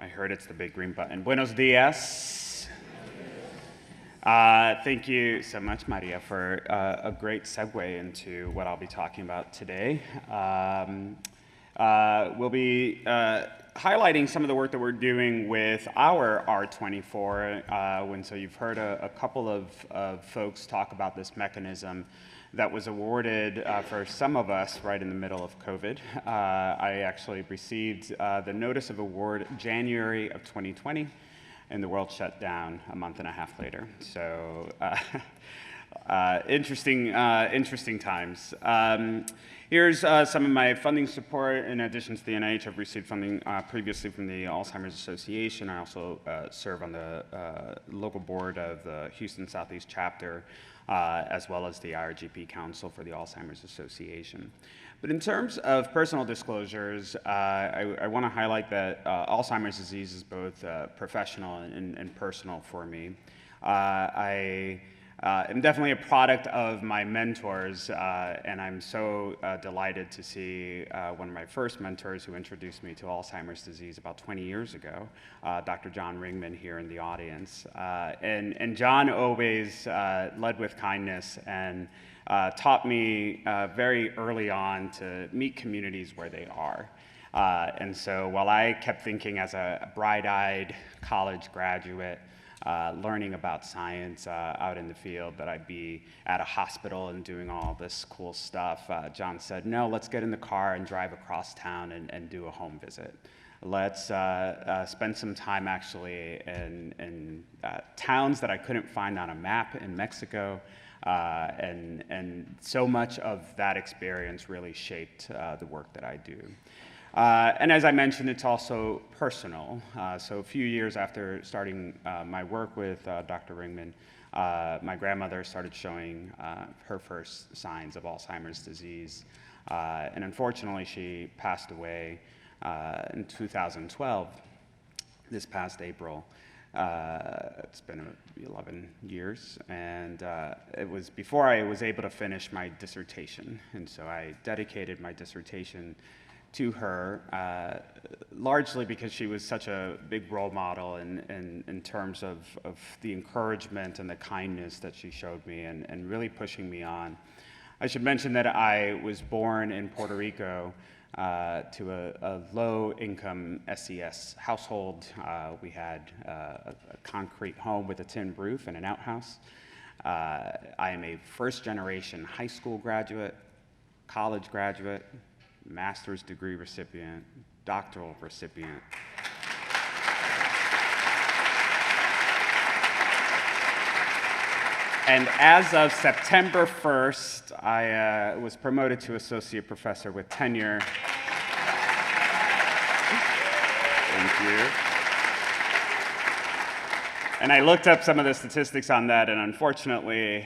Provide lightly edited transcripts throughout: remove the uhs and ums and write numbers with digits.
I heard it's the big green button. Buenos dias. Thank you so much, Maria, for a great segue into what I'll be talking about today. We'll be highlighting some of the work that we're doing with our R24. So you've heard a couple of folks talk about this mechanism that was awarded for some of us right in the middle of COVID. I actually received the notice of award January of 2020, and the world shut down a month and a half later. So interesting times. Here's some of my funding support. In addition to the NIH, I've received funding previously from the Alzheimer's Association. I also serve on the local board of the Houston Southeast chapter, as well as the IRGP Council for the Alzheimer's Association. But in terms of personal disclosures, I want to highlight that Alzheimer's disease is both professional and personal for me. I am definitely a product of my mentors, and I'm so delighted to see one of my first mentors who introduced me to Alzheimer's disease about 20 years ago, Dr. John Ringman here in the audience. And John always led with kindness and taught me very early on to meet communities where they are. And so while I kept thinking as a bright-eyed college graduate, learning about science out in the field, that I'd be at a hospital and doing all this cool stuff, John said, no, let's get in the car and drive across town and do a home visit. Let's spend some time actually in towns that I couldn't find on a map in Mexico. And so much of that experience really shaped the work that I do. And as I mentioned, it's also personal. So a few years after starting my work with Dr. Ringman, my grandmother started showing her first signs of Alzheimer's disease. And unfortunately, she passed away in 2012, this past April. It's been 11 years, and it was before I was able to finish my dissertation. And so I dedicated my dissertation to her, largely because she was such a big role model in terms of the encouragement and the kindness that she showed me and really pushing me on. I should mention that I was born in Puerto Rico to a low-income SES household. We had a concrete home with a tin roof and an outhouse. I am a first-generation high school graduate, college graduate, master's degree recipient, doctoral recipient. And as of September 1st, I was promoted to associate professor with tenure. Thank you. And I looked up some of the statistics on that, and unfortunately,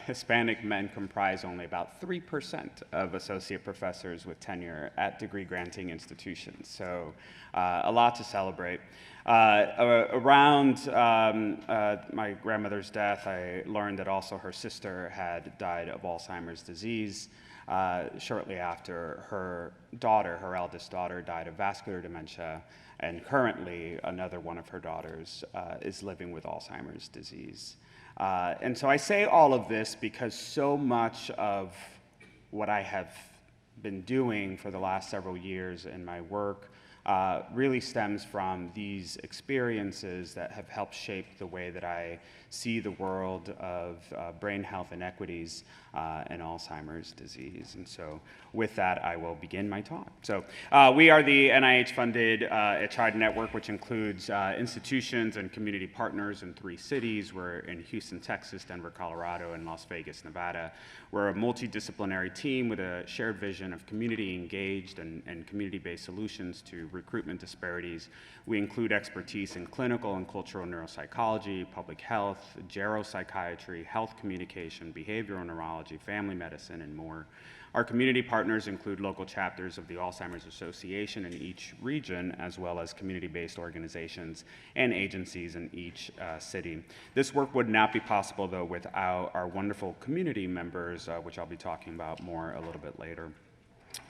Hispanic men comprise only about 3% of associate professors with tenure at degree-granting institutions. So a lot to celebrate. Around my grandmother's death, I learned that also her sister had died of Alzheimer's disease. Shortly after, her daughter, her eldest daughter, died of vascular dementia, and currently another one of her daughters is living with Alzheimer's disease. And so I say all of this because so much of what I have been doing for the last several years in my work really stems from these experiences that have helped shape the way that I see the world of brain health inequities and Alzheimer's disease. And so with that, I will begin my talk. So we are the NIH-funded ECHAR network, which includes institutions and community partners in 3 cities. We're in Houston, Texas, Denver, Colorado, and Las Vegas, Nevada. We're a multidisciplinary team with a shared vision of community-engaged and community-based solutions to recruitment disparities. We include expertise in clinical and cultural neuropsychology, public health, geropsychiatry, health communication, behavioral neurology, family medicine, and more. Our community partners include local chapters of the Alzheimer's Association in each region, as well as community-based organizations and agencies in each city. This work would not be possible, though, without our wonderful community members, which I'll be talking about more a little bit later.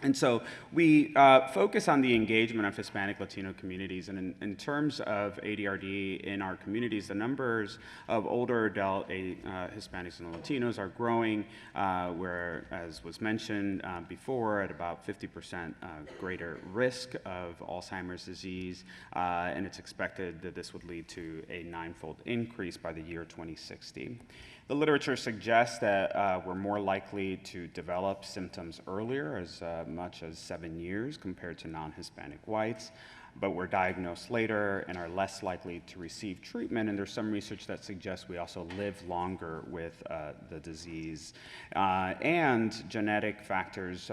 And so we focus on the engagement of Hispanic Latino communities. And in terms of ADRD in our communities, the numbers of older adult Hispanics and Latinos are growing, where, as was mentioned before, at about 50% greater risk of Alzheimer's disease. And it's expected that this would lead to a 9-fold increase by the year 2060. The literature suggests that we're more likely to develop symptoms earlier, as much as 7 years compared to non-Hispanic whites, but we're diagnosed later and are less likely to receive treatment. And there's some research that suggests we also live longer with the disease. And genetic factors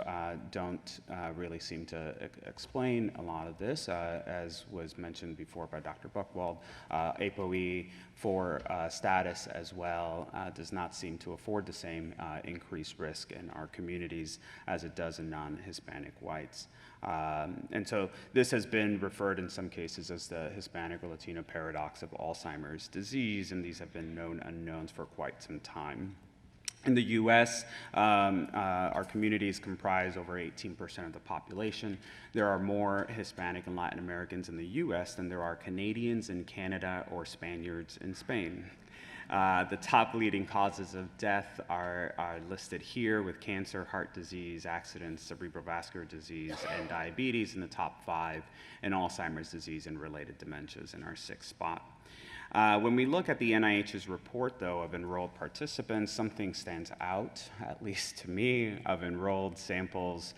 don't really seem to explain a lot of this, as was mentioned before by Dr. Buchwald. ApoE4 status as well does not seem to afford the same increased risk in our communities as it does in non-Hispanic whites. And so this has been referred in some cases as the Hispanic or Latino paradox of Alzheimer's disease, and these have been known unknowns for quite some time. In the US, our communities comprise over 18% of the population. There are more Hispanic and Latin Americans in the US than there are Canadians in Canada or Spaniards in Spain. The top leading causes of death are listed here, with cancer, heart disease, accidents, cerebrovascular disease, and diabetes in the top 5, and Alzheimer's disease and related dementias in our 6th spot. When we look at the NIH's report, though, of enrolled participants, something stands out, at least to me, of enrolled samples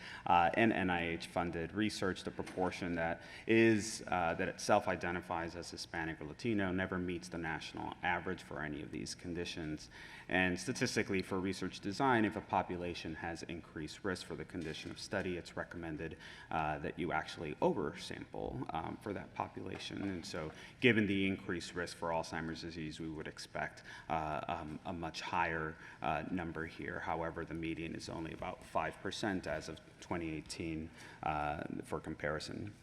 in NIH-funded research. The proportion that it self-identifies as Hispanic or Latino never meets the national average for any of these conditions. And statistically, for research design, if a population has increased risk for the condition of study, it's recommended that you actually oversample for that population. And so, given the increased risk for Alzheimer's disease, we would expect a much higher number here. However, the median is only about 5% as of 2018 for comparison.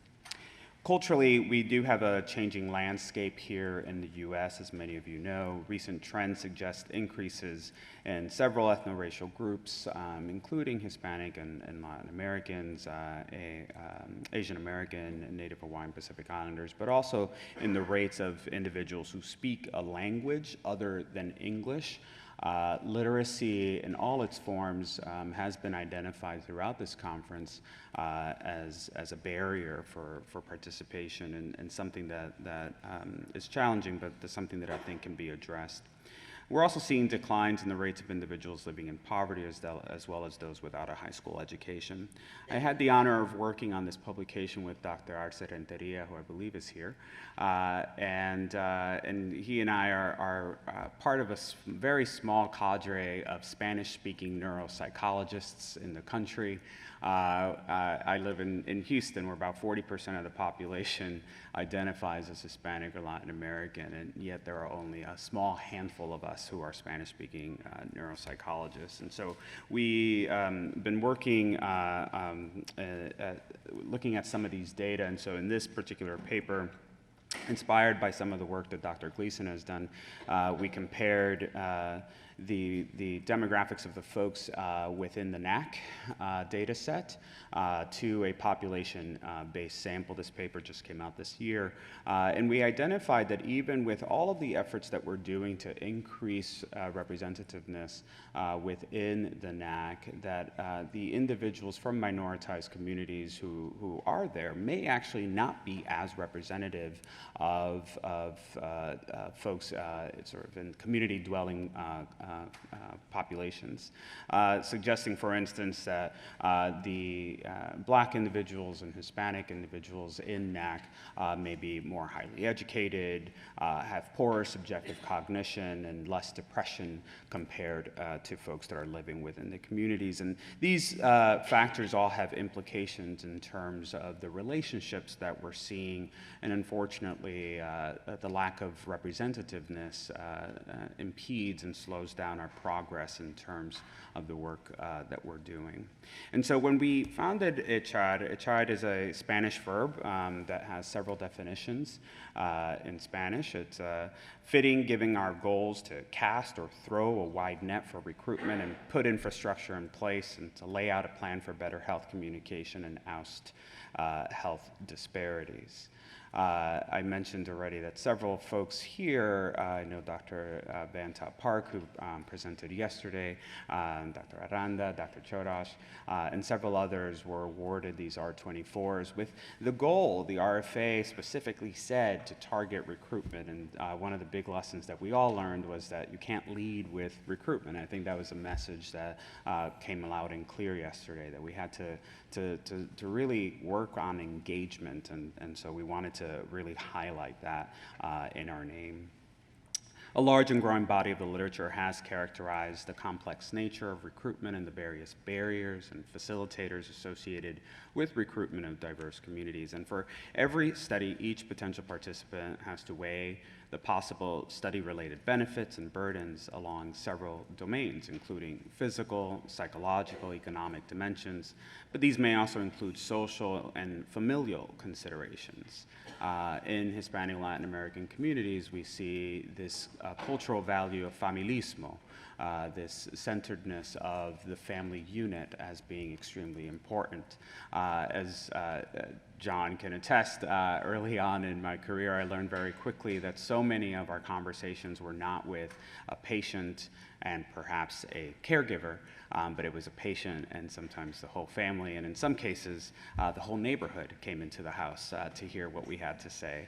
Culturally, we do have a changing landscape here in the US, as many of you know. Recent trends suggest increases in several ethno-racial groups, including Hispanic and Latin Americans, Asian American, Native Hawaiian Pacific Islanders, but also in the rates of individuals who speak a language other than English. Literacy in all its forms has been identified throughout this conference as a barrier for participation, and something that is challenging, but something that I think can be addressed. We're also seeing declines in the rates of individuals living in poverty as well as those without a high school education. I had the honor of working on this publication with Dr. Arce Renteria, who I believe is here, and he and I are part of a very small cadre of Spanish-speaking neuropsychologists in the country. I live in Houston, where about 40% of the population identifies as Hispanic or Latin American, and yet there are only a small handful of us who are Spanish-speaking neuropsychologists. And so we've been working, looking at some of these data, and so in this particular paper, inspired by some of the work that Dr. Gleason has done, we compared the demographics of the folks within the NAC data set to a population-based sample. This paper just came out this year. And we identified that even with all of the efforts that we're doing to increase representativeness within the NAC, that the individuals from minoritized communities who are there may actually not be as representative of folks sort of in community-dwelling populations, suggesting, for instance, that the Black individuals and Hispanic individuals in NAC may be more highly educated, have poorer subjective cognition, and less depression compared to folks that are living within the communities. And these factors all have implications in terms of the relationships that we're seeing, and unfortunately, unfortunately, the lack of representativeness impedes and slows down our progress in terms of the work that we're doing. And so when we founded ECHAR, ECHAR is a Spanish verb that has several definitions in Spanish. It's fitting, giving our goals to cast or throw a wide net for recruitment and put infrastructure in place and to lay out a plan for better health communication and oust health disparities. I mentioned already that several folks here, I know Dr. Banta Park, who presented yesterday, Dr. Aranda, Dr. Chorash, and several others were awarded these R24s with the goal, the RFA specifically said, to target recruitment. And one of the big lessons that we all learned was that you can't lead with recruitment. I think that was a message that came loud and clear yesterday, that we had to really work on engagement, and so we wanted to really highlight that in our name. A large and growing body of the literature has characterized the complex nature of recruitment and the various barriers and facilitators associated with recruitment of diverse communities. And for every study, each potential participant has to weigh the possible study-related benefits and burdens along several domains, including physical, psychological, economic dimensions, but these may also include social and familial considerations. In Hispanic Latin American communities, we see this cultural value of familismo, this centeredness of the family unit as being extremely important. As John can attest, early on in my career, I learned very quickly that so many of our conversations were not with a patient and perhaps a caregiver, but it was a patient and sometimes the whole family, and in some cases, the whole neighborhood came into the house to hear what we had to say.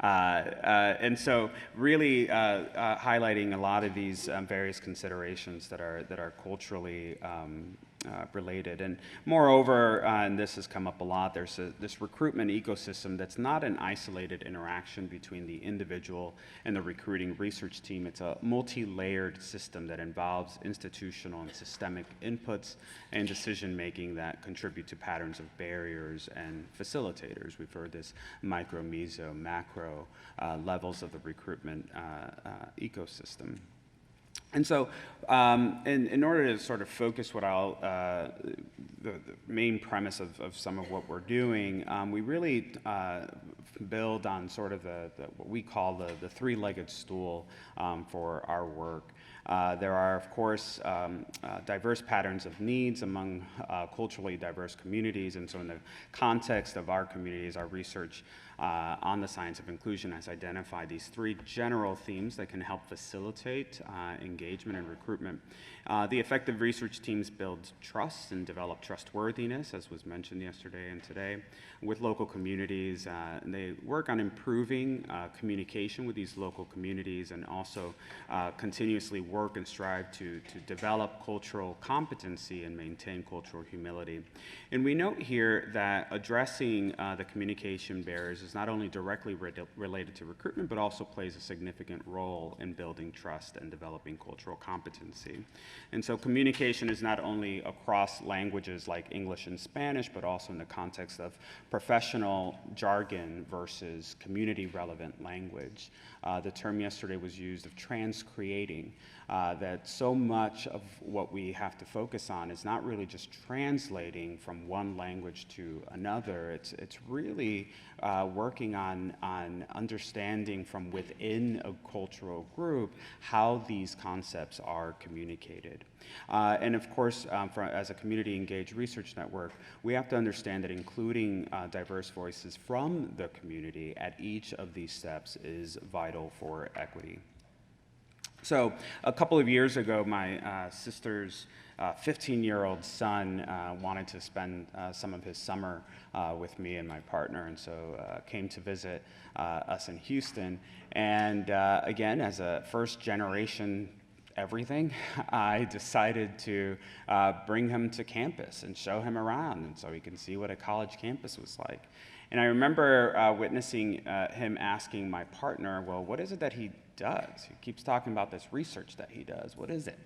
And so really highlighting a lot of these various considerations that are culturally related. And moreover, and this has come up a lot, there's this recruitment ecosystem that's not an isolated interaction between the individual and the recruiting research team. It's a multi-layered system that involves institutional and systemic inputs and decision-making that contribute to patterns of barriers and facilitators. We've heard this micro, meso, macro levels of the recruitment ecosystem. And so in order to sort of focus what the main premise of some of what we're doing, we really build on sort of what we call the three-legged stool for our work. There are, of course, diverse patterns of needs among culturally diverse communities, and so in the context of our communities, our research on the science of inclusion has identified these three general themes that can help facilitate engagement and recruitment. The effective research teams build trust and develop trustworthiness, as was mentioned yesterday and today, with local communities. And they work on improving communication with these local communities and also continuously work and strive to develop cultural competency and maintain cultural humility. And we note here that addressing the communication barriers is not only directly related to recruitment, but also plays a significant role in building trust and developing cultural competency. And so communication is not only across languages like English and Spanish, but also in the context of professional jargon versus community-relevant language. The term yesterday was used of transcreating, that so much of what we have to focus on is not really just translating from one language to another. It's really working on understanding from within a cultural group how these concepts are communicated. And of course, as a community engaged research network, we have to understand that including diverse voices from the community at each of these steps is vital for equity. So a couple of years ago, my sister's 15-year-old son wanted to spend some of his summer with me and my partner, and so came to visit us in Houston. And again, as a first-generation everything, I decided to bring him to campus and show him around, and so he can see what a college campus was like. And I remember witnessing him asking my partner, well, what is it that he does? He keeps talking about this research that he does. What is it?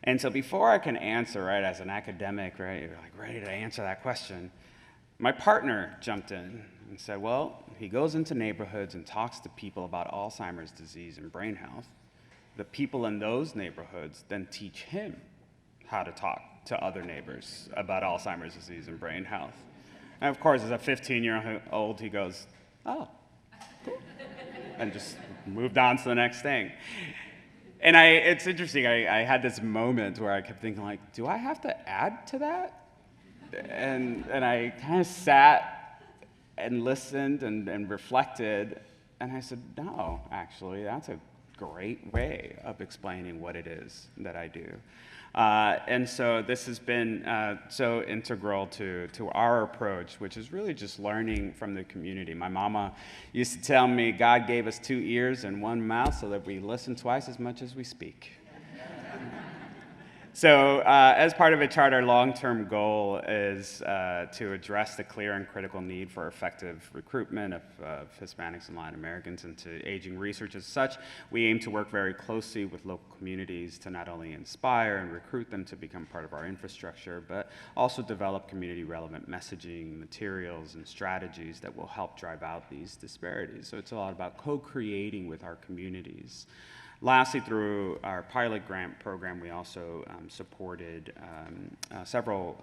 And so before I can answer, right, as an academic, right, you're like ready to answer that question, my partner jumped in. and said, well, he goes into neighborhoods and talks to people about Alzheimer's disease and brain health. The people in those neighborhoods then teach him how to talk to other neighbors about Alzheimer's disease and brain health. And of course, as a 15-year-old, he goes, oh, cool, and just moved on to the next thing. And it's interesting, I had this moment where I kept thinking, like, do I have to add to that? And I kind of sat and listened and reflected, and I said, no, actually, that's a great way of explaining what it is that I do. And so this has been so integral to our approach, which is really just learning from the community. My mama used to tell me God gave us 2 ears and 1 mouth so that we listen twice as much as we speak. So as part of ECHAR, our long-term goal is to address the clear and critical need for effective recruitment of Hispanics and Latin Americans into aging research. As such, we aim to work very closely with local communities to not only inspire and recruit them to become part of our infrastructure, but also develop community-relevant messaging, materials, and strategies that will help drive out these disparities. So it's a lot about co-creating with our communities. Lastly, through our pilot grant program, we also supported several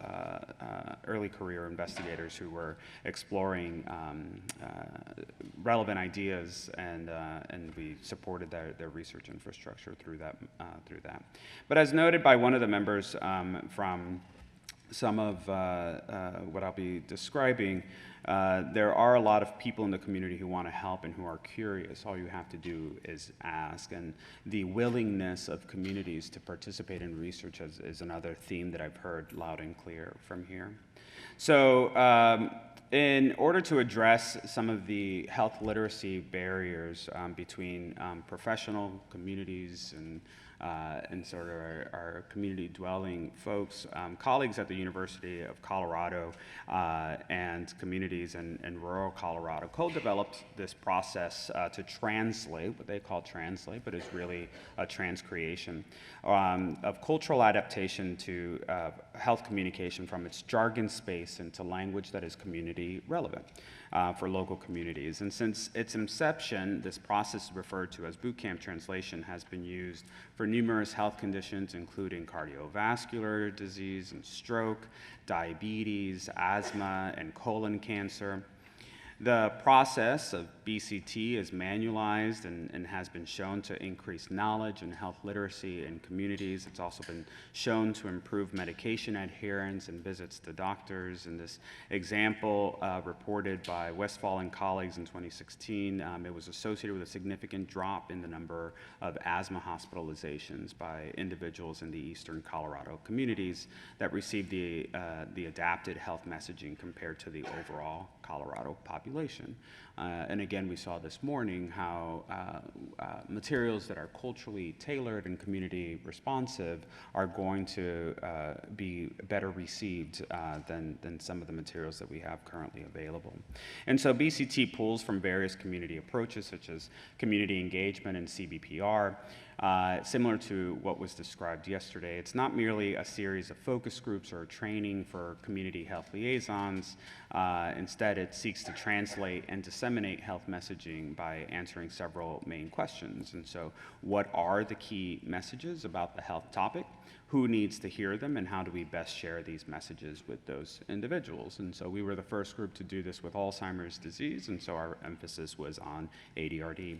early career investigators who were exploring relevant ideas, and we supported their research infrastructure through that. But as noted by one of the members from some of what I'll be describing, there are a lot of people in the community who want to help and who are curious. All you have to do is ask. And the willingness of communities to participate in research is another theme that I've heard loud and clear from here. So in order to address some of the health literacy barriers between professional communities and sort of our community dwelling folks, colleagues at the University of Colorado and communities in rural Colorado co-developed this process to translate, what they call translate, but is really a transcreation of cultural adaptation to health communication from its jargon space into language that is community relevant for local communities. And since its inception, this process referred to as bootcamp translation has been used for numerous health conditions, including cardiovascular disease and stroke, diabetes, asthma, and colon cancer. The process of BCT is manualized and has been shown to increase knowledge and health literacy in communities. It's also been shown to improve medication adherence and visits to doctors. In this example reported by Westphal and colleagues in 2016, it was associated with a significant drop in the number of asthma hospitalizations by individuals in the eastern Colorado communities that received the adapted health messaging compared to the overall Colorado population. And again, we saw this morning how materials that are culturally tailored and community responsive are going to be better received than some of the materials that we have currently available. And so BCT pulls from various community approaches such as community engagement and CBPR. Similar to what was described yesterday, it's not merely a series of focus groups or training for community health liaisons. Instead, it seeks to translate and disseminate health messaging by answering several main questions. And so, what are the key messages about the health topic? Who needs to hear them, and how do we best share these messages with those individuals? And so we were the first group to do this with Alzheimer's disease, and so our emphasis was on ADRD.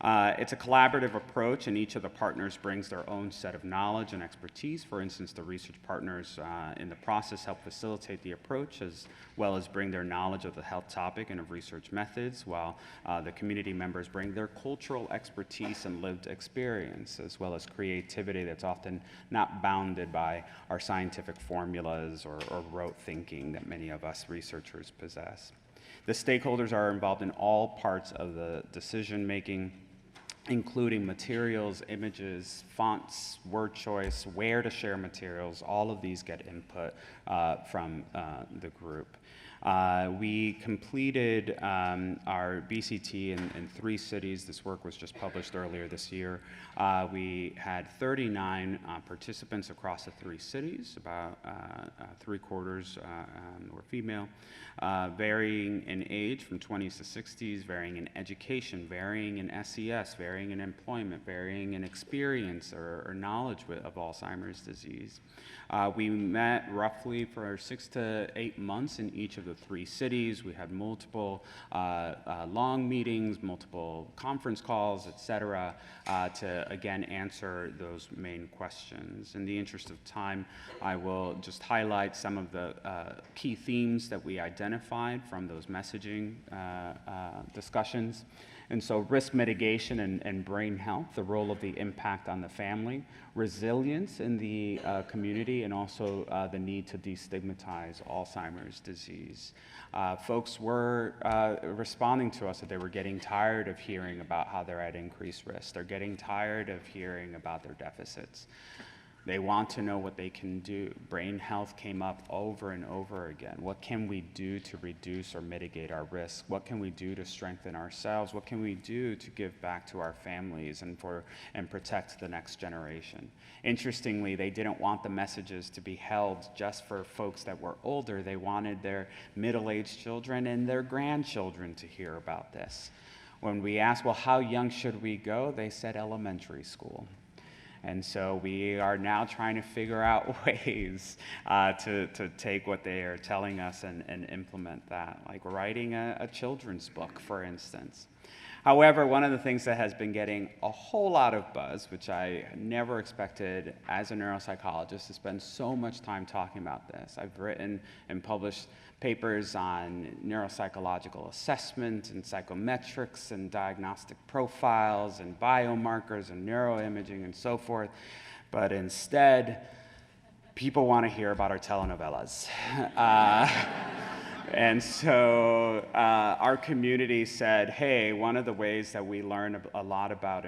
It's a collaborative approach, and each of the partners brings their own set of knowledge and expertise. For instance, the research partners in the process help facilitate the approach as well as bring their knowledge of the health topic and of research methods, while the community members bring their cultural expertise and lived experience, as well as creativity that's often not bounded by our scientific formulas or rote thinking that many of us researchers possess. The stakeholders are involved in all parts of the decision-making, including materials, images, fonts, word choice, where to share materials. All of these get input from the group. We completed our BCT in 3 cities. This work was just published earlier this year. We had 39 participants across the 3 cities, about 3/4 were female, varying in age from 20s to 60s, varying in education, varying in SES, varying in employment, varying in experience or knowledge of Alzheimer's disease. We met roughly for 6 to 8 months in each of the 3 cities. We had multiple long meetings, multiple conference calls, et cetera, to again answer those main questions. In the interest of time, I will just highlight some of the key themes that we identified from those messaging discussions. And so risk mitigation and brain health, the role of the impact on the family, resilience in the community, and also the need to destigmatize Alzheimer's disease. Folks were responding to us that they were getting tired of hearing about how they're at increased risk. They're getting tired of hearing about their deficits. They want to know what they can do. Brain health came up over and over again. What can we do to reduce or mitigate our risk? What can we do to strengthen ourselves? What can we do to give back to our families and protect the next generation? Interestingly, they didn't want the messages to be held just for folks that were older. They wanted their middle-aged children and their grandchildren to hear about this. When we asked, well, how young should we go? They said elementary school. And so we are now trying to figure out ways to take what they are telling us and implement that, like writing a children's book, for instance. However, one of the things that has been getting a whole lot of buzz, which I never expected as a neuropsychologist to spend so much time talking about this. I've written and published papers on neuropsychological assessment and psychometrics and diagnostic profiles and biomarkers and neuroimaging and so forth. But instead, people want to hear about our telenovelas. And so our community said, hey, one of the ways that we learn a lot about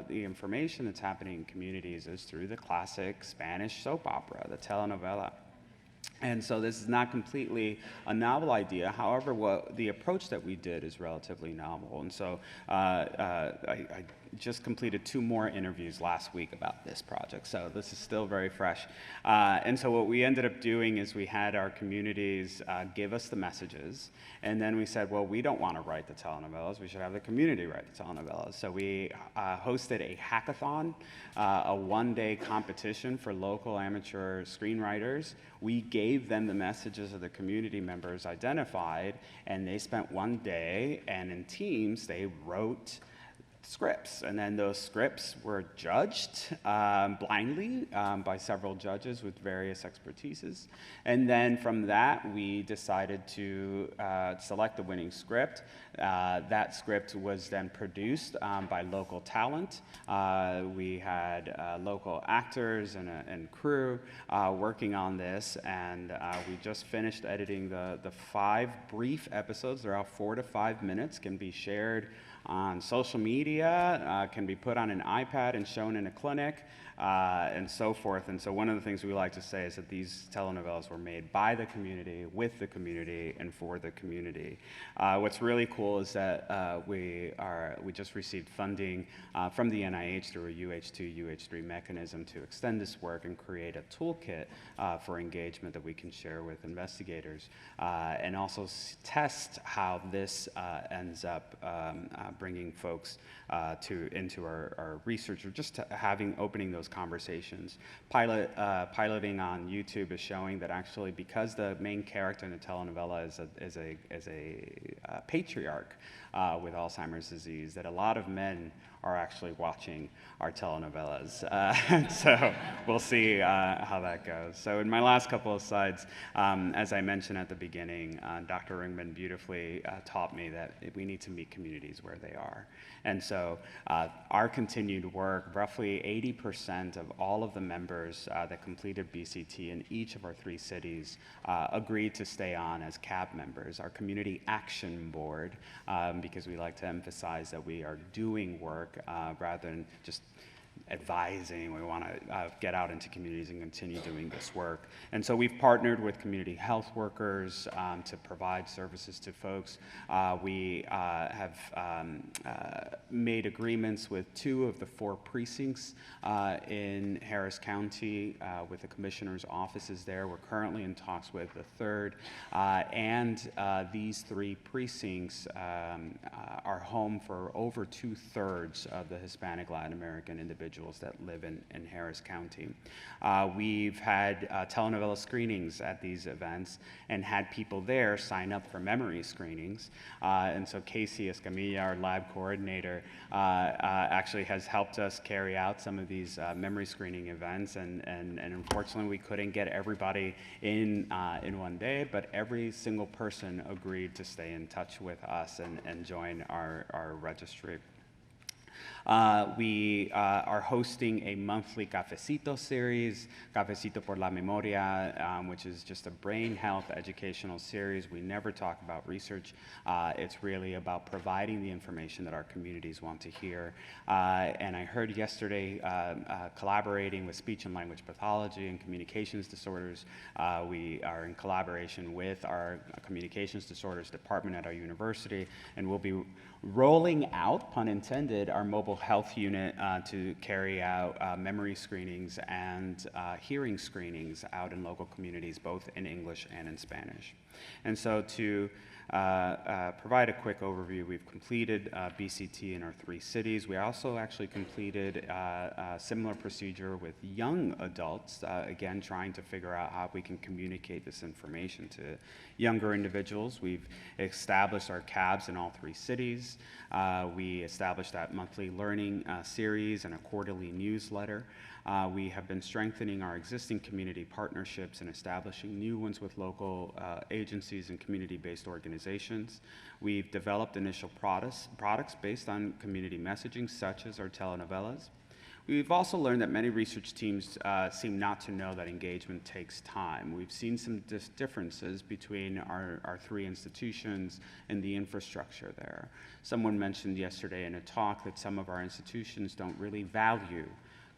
the information that's happening in communities is through the classic Spanish soap opera, the telenovela. And so this is not completely a novel idea. However, the approach that we did is relatively novel. And so I just completed 2 more interviews last week about this project. So this is still very fresh. And so what we ended up doing is we had our communities give us the messages. And then we said, well, we don't want to write the telenovelas. We should have the community write the telenovelas. So we hosted a hackathon, a 1-day competition for local amateur screenwriters. We gave them the messages of the community members identified, and they spent 1 day, and in teams, they wrote scripts. And then those scripts were judged blindly by several judges with various expertises. And then from that, we decided to select the winning script. That script was then produced by local talent. We had local actors and crew working on this, and we just finished editing the 5 brief episodes. They're all 4 to 5 minutes, can be shared on social media, can be put on an iPad and shown in a clinic, and so forth. And so one of the things we like to say is that these telenovelas were made by the community, with the community, and for the community. What's really cool is that we just received funding from the NIH through a UH2, UH3 mechanism to extend this work and create a toolkit for engagement that we can share with investigators, and also test how this ends up bringing folks into our research, or just opening those conversations. Piloting on YouTube is showing that actually, because the main character in the telenovela is a patriarch with Alzheimer's disease, that a lot of men are actually watching our telenovelas. So we'll see how that goes. So in my last couple of slides, as I mentioned at the beginning, Dr. Ringman beautifully taught me that we need to meet communities where they are. And so our continued work, roughly 80% of all of the members that completed BCT in each of our 3 cities agreed to stay on as CAB members, our Community Action Board, because we like to emphasize that we are doing work rather than just advising. We want to get out into communities and continue doing this work. And so we've partnered with community health workers to provide services to folks. We have made agreements with 2 of the 4 precincts in Harris County with the commissioner's offices there. We're currently in talks with the 3rd. And these 3 precincts are home for over 2/3 of the Hispanic Latin American individuals that live in Harris County. We've had telenovela screenings at these events and had people there sign up for memory screenings. And so Casey Escamilla, our lab coordinator, actually has helped us carry out some of these memory screening events. And unfortunately, we couldn't get everybody in one day, but every single person agreed to stay in touch with us and join our registry. We are hosting a monthly Cafecito series, Cafecito por la Memoria, which is just a brain health educational series. We never talk about research. It's really about providing the information that our communities want to hear. And I heard yesterday, collaborating with speech and language pathology and communications disorders, we are in collaboration with our communications disorders department at our university, and we'll be rolling out, pun intended, our mobile health unit to carry out memory screenings and hearing screenings out in local communities, both in English and in Spanish. And so to provide a quick overview, we've completed BCT in our 3 cities. We also actually completed a similar procedure with young adults, again, trying to figure out how we can communicate this information to younger individuals. We've established our cabs in all 3 cities. We established that monthly learning series and a quarterly newsletter. We have been strengthening our existing community partnerships and establishing new ones with local agencies and community-based organizations. We've developed initial products based on community messaging, such as our telenovelas. We've also learned that many research teams seem not to know that engagement takes time. We've seen some differences between our 3 institutions and the infrastructure there. Someone mentioned yesterday in a talk that some of our institutions don't really value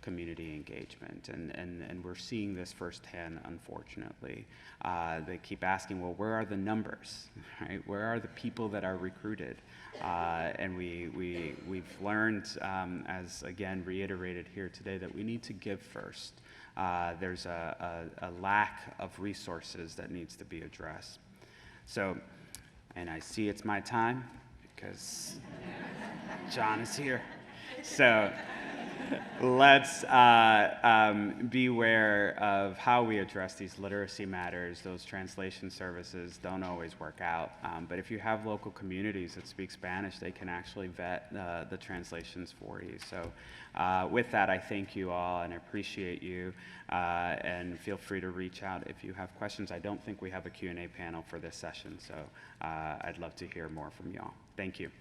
community engagement, and we're seeing this firsthand, unfortunately. They keep asking, well, where are the numbers, right? Where are the people that are recruited? And we've learned, as again reiterated here today, that we need to give first. There's a lack of resources that needs to be addressed. So, and I see it's my time because John is here. So let's beware of how we address these literacy matters. Those translation services don't always work out. But if you have local communities that speak Spanish, they can actually vet the translations for you. So with that, I thank you all and appreciate you. And feel free to reach out if you have questions. I don't think we have a Q&A panel for this session, so I'd love to hear more from y'all. Thank you.